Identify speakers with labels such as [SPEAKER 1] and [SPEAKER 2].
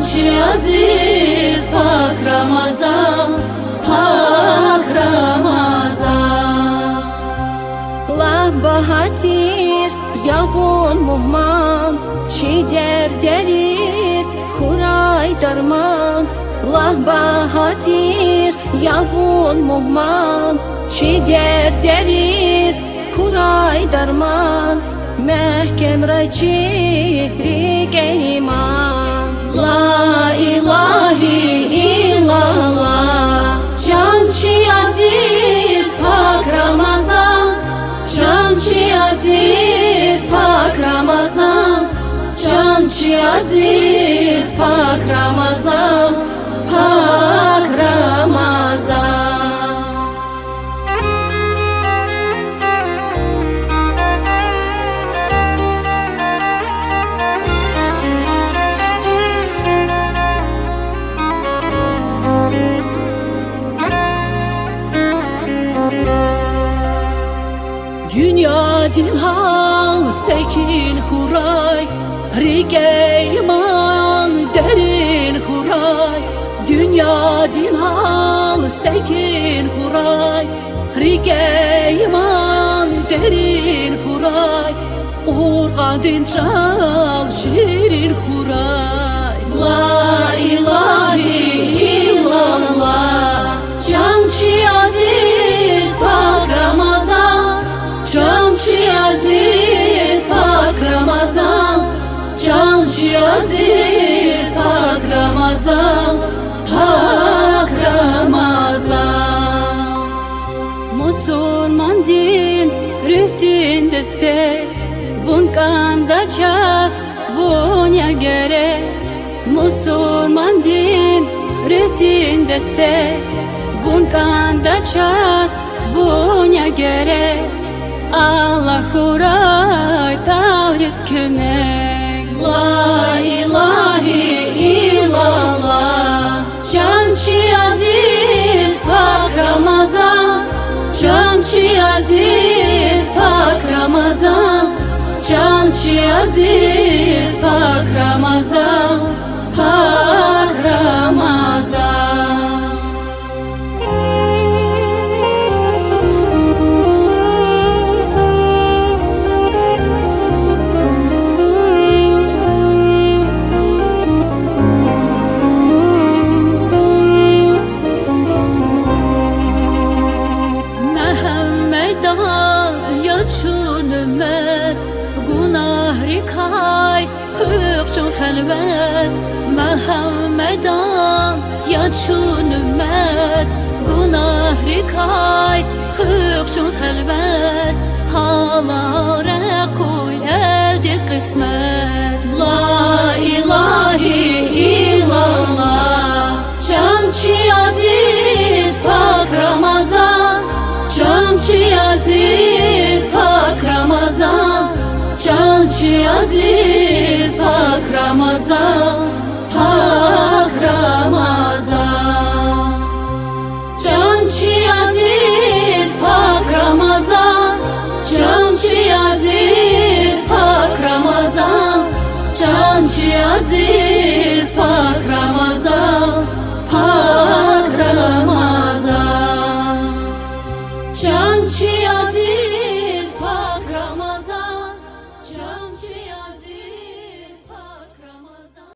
[SPEAKER 1] Cançı aziz pak Ramazan, pak Ramazan.
[SPEAKER 2] La bahatir yavun muhman, çiğder deriz huray darman. La bahatir yavun muhman, çiğder deriz huray darman. Mehkem raçirik iman.
[SPEAKER 1] La ilahe illallah, cançı aziz pak Ramazan, cançı aziz pak Ramazan, cançı aziz pak Ramazan, pak Ramazan.
[SPEAKER 2] Dünya dilhal sekin huray, rige iman derin huray. Dünya dilhal sekin huray, rige iman derin huray. Urgan dinçal şirin huray.
[SPEAKER 1] La ilahe illallah, cançı aziz pak Ramazan, cançı aziz pak Ramazan, cançı aziz pak Ramazan, pak Ramazan.
[SPEAKER 2] Musulman din rüftin deste, vun kanda ças vunya gere. Musulman din rüftin deste, vun kanda ças vunya gere. Allah huray tal yüzkümek.
[SPEAKER 1] La ilahe illallah, cançı aziz pak Ramazan, cançı aziz pak Ramazan, cançı aziz pak Ramazan, pak Ramazan.
[SPEAKER 2] Çunüme günahri kay hıfçun helvet. Muhammedan ya çunüme günahri kay hıfçun helvet. Halara koy eldiz kısmet.
[SPEAKER 1] La ilahe illallah, cançı aziz pak Ramazan, cançı aziz pak Ramazan, cançı aziz pak Ramazan, pak Ramazan. Cançı aziz pak Ramazan, cançı aziz pak Ramazan, cançı aziz pak Ramazan, pak Ramazan.